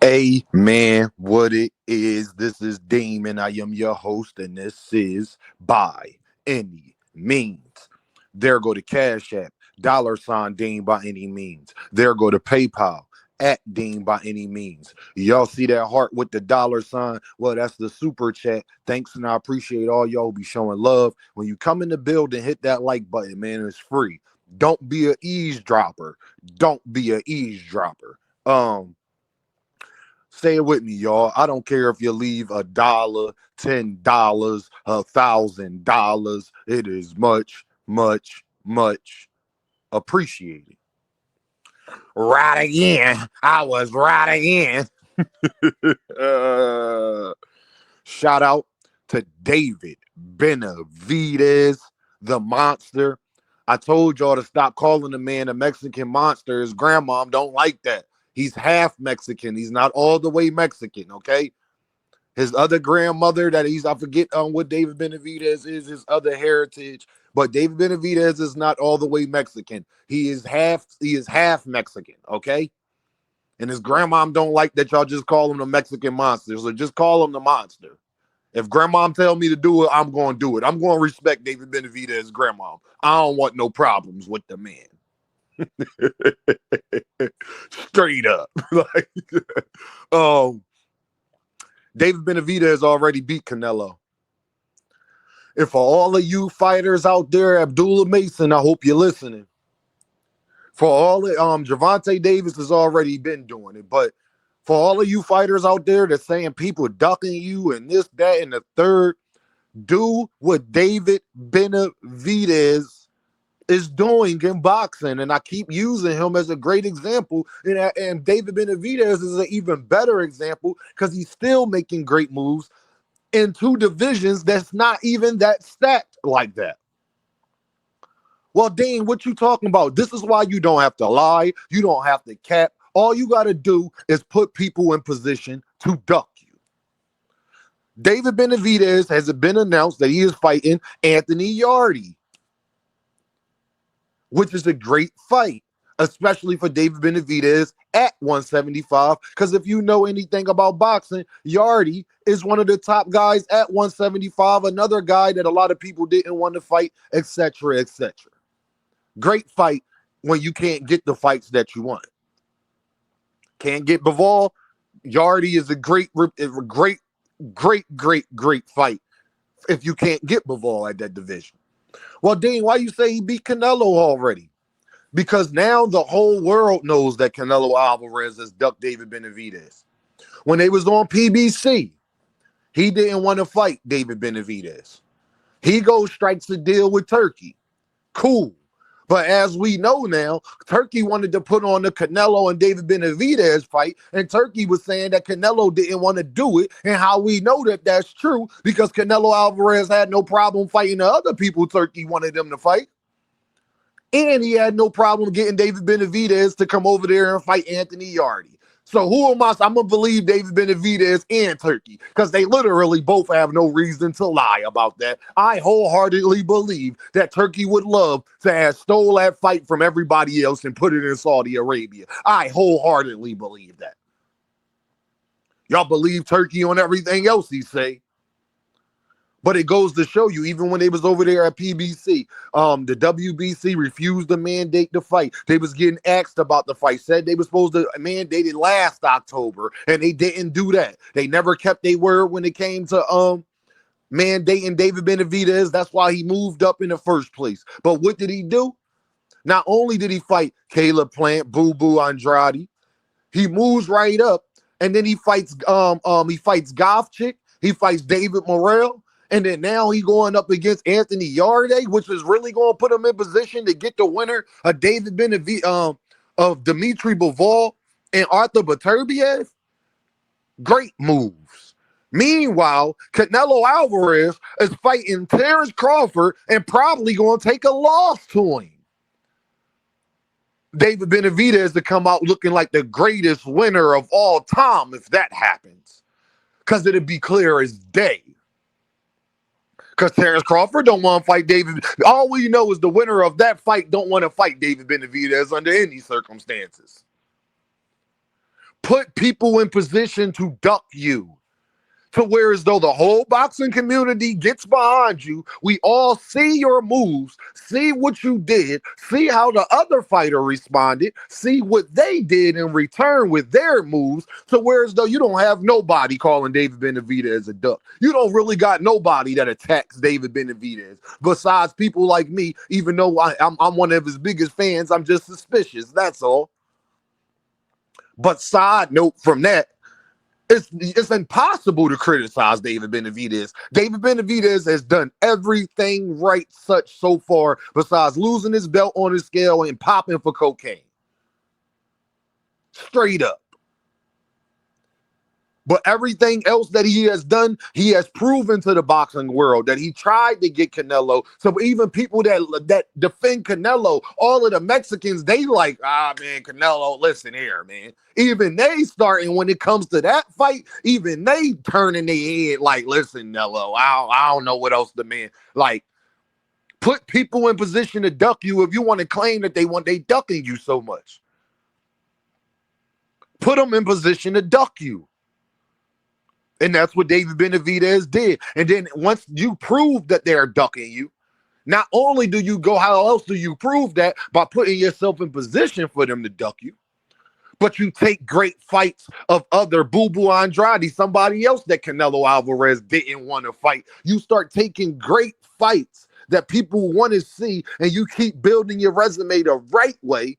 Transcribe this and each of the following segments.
Amen. What it is, this is Dean, and I am your host, and this is By Any Means. There go to Cash App, $ Dean by any means. There go to PayPal, at Dean by any means. Y'all see that heart with the $? Well, that's the super chat. Thanks, and I appreciate all y'all be showing love. When you come in the building, hit that like button, man. It's free. Don't be an eavesdropper. Don't be an eavesdropper. Say it with me, y'all. I don't care if you leave $1, $10, $1,000. It is much, much, much appreciated. Right again. I was right again. uh, Shout out to David Benavidez, the monster. I told y'all to stop calling the man a Mexican monster. His grandmom don't like that. He's half Mexican. He's not all the way Mexican, okay? His other grandmother I forget what David Benavidez is, his other heritage, but David Benavidez is not all the way Mexican. He is half Mexican, okay? And his grandmom don't like that y'all just call him the Mexican monster. So just call him the monster. If grandmom tell me to do it, I'm going to do it. I'm going to respect David Benavidez's grandmom. I don't want no problems with the man. Straight up. David Benavidez already beat Canelo. And for all of you fighters out there, Abdullah Mason, I hope you're listening. For all of gervontadavis has already been doing it, but for all of you fighters out there that's saying people ducking you and this, that, and the third, do what David Benavidez is doing in boxing. And I keep using him as a great example. And David Benavidez is an even better example because he's still making great moves in two divisions that's not even that stacked like that. Well, Dean, what you talking about? This is why you don't have to lie. You don't have to cap. All you got to do is put people in position to duck you. David Benavidez has been announced that he is fighting Anthony Yarde, which is a great fight, especially for David Benavidez at 175. Because if you know anything about boxing, Yarde is one of the top guys at 175, another guy that a lot of people didn't want to fight, etc., etc. Great fight when you can't get the fights that you want. Can't get Bivol. Yarde is a great fight if you can't get Bivol at that division. Well, Dean, why you say he beat Canelo already? Because now the whole world knows that Canelo Alvarez has ducked David Benavidez. When they was on PBC, he didn't want to fight David Benavidez. He goes strikes a deal with Turkey. Cool. But as we know now, Turkey wanted to put on the Canelo and David Benavidez fight, and Turkey was saying that Canelo didn't want to do it, and how we know that that's true, because Canelo Alvarez had no problem fighting the other people Turkey wanted them to fight, and he had no problem getting David Benavidez to come over there and fight Anthony Yarde. So who am I? I'm going to believe David Benavidez and Turkey because they literally both have no reason to lie about that. I wholeheartedly believe that Turkey would love to have stole that fight from everybody else and put it in Saudi Arabia. I wholeheartedly believe that. Y'all believe Turkey on everything else he say. But it goes to show you, even when they was over there at PBC, the WBC refused to mandate the fight. They was getting asked about the fight, said they were supposed to mandate it last October, and they didn't do that. They never kept their word when it came to mandating David Benavidez. That's why he moved up in the first place. But what did he do? Not only did he fight Caleb Plant, Boo Boo Andrade, he moves right up, and then he fights Govchick, he fights David Morrell. And then now he going up against Anthony Yarde, which is really going to put him in position to get the winner of David Benavidez, of Dimitri Bivol and Arthur Beterbiev. Great moves. Meanwhile, Canelo Alvarez is fighting Terence Crawford and probably going to take a loss to him. David Benavidez to come out looking like the greatest winner of all time if that happens. Because it'd be clear as day. Because Terence Crawford don't want to fight David. All we know is the winner of that fight don't want to fight David Benavidez under any circumstances. Put people in position to duck you. To where as though the whole boxing community gets behind you. We all see your moves, see what you did, see how the other fighter responded, see what they did in return with their moves. To where as though you don't have nobody calling David Benavidez a duck. You don't really got nobody that attacks David Benavidez besides people like me. Even though I'm one of his biggest fans, I'm just suspicious. That's all. But side note from that, it's impossible to criticize David Benavidez. David Benavidez has done everything right such so far besides losing his belt on his scale and popping for cocaine. Straight up. But everything else that he has done, he has proven to the boxing world that he tried to get Canelo. So even people that defend Canelo, all of the Mexicans, they like, man, Canelo, listen here, man. Even they starting when it comes to that fight, even they turning their head like, listen, Canelo, I don't know what else to man. Like, put people in position to duck you if you want to claim that they ducking you so much. Put them in position to duck you. And that's what David Benavidez did. And then once you prove that they're ducking you, not only do you go, how else do you prove that? By putting yourself in position for them to duck you. But you take great fights of other Boo Andrade, somebody else that Canelo Alvarez didn't want to fight. You start taking great fights that people want to see, and you keep building your resume the right way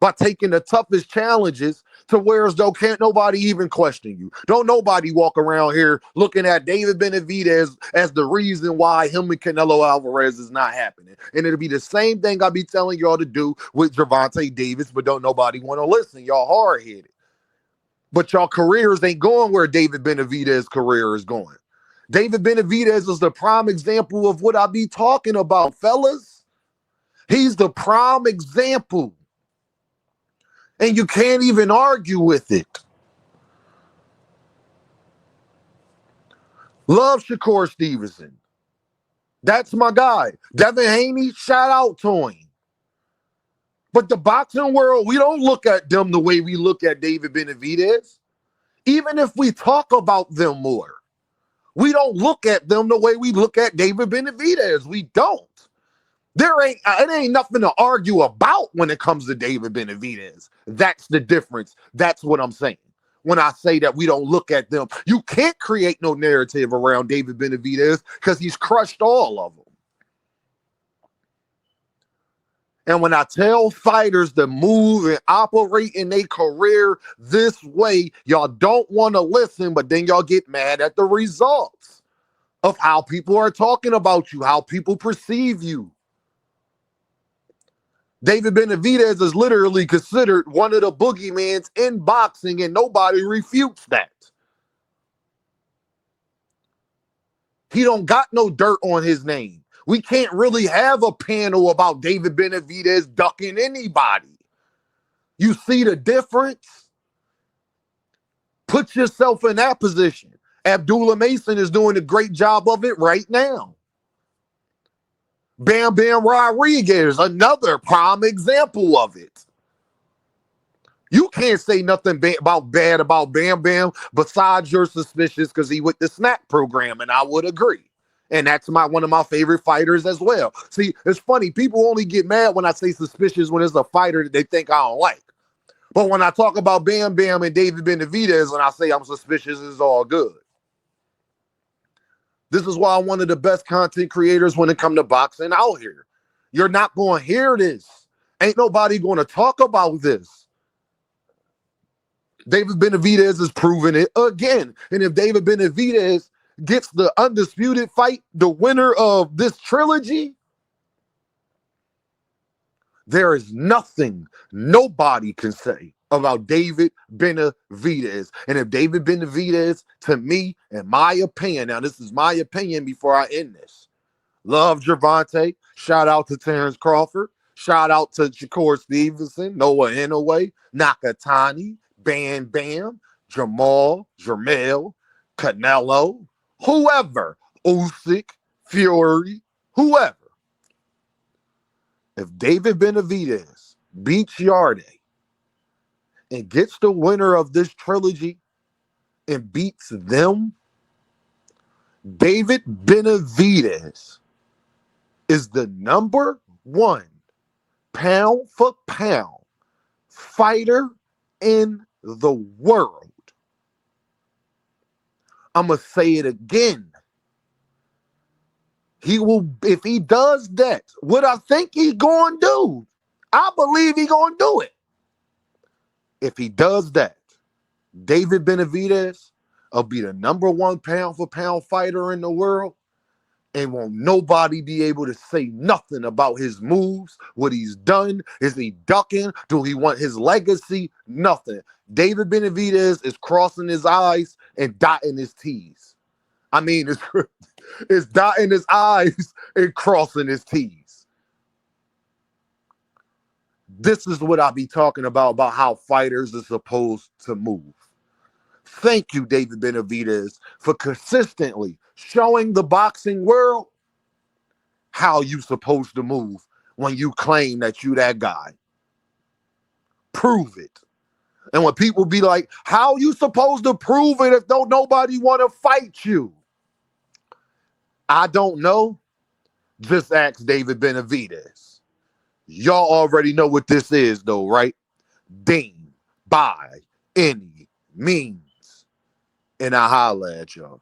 by taking the toughest challenges to where as though can't nobody even question you. Don't nobody walk around here looking at David Benavidez as the reason why him and Canelo Alvarez is not happening. And it'll be the same thing I'll be telling y'all to do with Gervonta Davis, but don't nobody want to listen. Y'all hard-headed. But y'all careers ain't going where David Benavidez's career is going. David Benavidez is the prime example of what I be talking about, fellas. He's the prime example. And you can't even argue with it. Love Shakur Stevenson. That's my guy. Devin Haney, shout out to him. But the boxing world, we don't look at them the way we look at David Benavidez. Even if we talk about them more, we don't look at them the way we look at David Benavidez. We don't. It ain't nothing to argue about when it comes to David Benavidez. That's the difference. That's what I'm saying. When I say that we don't look at them, you can't create no narrative around David Benavidez because he's crushed all of them. And when I tell fighters to move and operate in their career this way, y'all don't want to listen, but then y'all get mad at the results of how people are talking about you, how people perceive you. David Benavidez is literally considered one of the boogeymans in boxing, and nobody refutes that. He don't got no dirt on his name. We can't really have a panel about David Benavidez ducking anybody. You see the difference? Put yourself in that position. Abdullah Mason is doing a great job of it right now. Bam Bam Rodriguez, another prime example of it. You can't say nothing bad about Bam Bam besides you're suspicious because he with the snack program, and I would agree. And that's one of my favorite fighters as well. See, it's funny. People only get mad when I say suspicious when it's a fighter that they think I don't like. But when I talk about Bam Bam and David Benavidez and I say I'm suspicious, it's all good. This is why I'm one of the best content creators when it comes to boxing out here. You're not going to hear this. Ain't nobody going to talk about this. David Benavidez is proving it again. And if David Benavidez gets the undisputed fight, the winner of this trilogy, there is nothing nobody can say about David Benavidez. And if David Benavidez, to me, in my opinion, now this is my opinion before I end this, love Gervonta, shout out to Terence Crawford, shout out to Shakur Stevenson, Noah Inoue, Nakatani, Bam Bam, Jamal, Jermell, Canelo, whoever, Usyk, Fury, whoever. If David Benavidez beats Yarde, and gets the winner of this trilogy and beats them, David Benavidez is the #1 pound for pound fighter in the world. I'm going to say it again. He will, if he does that, what I think he's going to do, I believe he's going to do it. If he does that, David Benavidez will be the #1 pound for pound fighter in the world, and won't nobody be able to say nothing about his moves, what he's done. Is he ducking? Do he want his legacy? Nothing. David Benavidez is crossing his I's and dotting his T's. I mean, it's dotting his I's and crossing his T's. This is what I be talking about how fighters are supposed to move. Thank you, David Benavidez, for consistently showing the boxing world how you supposed to move when you claim that you that guy. Prove it. And when people be like, how you supposed to prove it if don't nobody want to fight you? I don't know. Just ask David Benavidez. Y'all already know what this is though, right? Dean by any means. And I holla at y'all.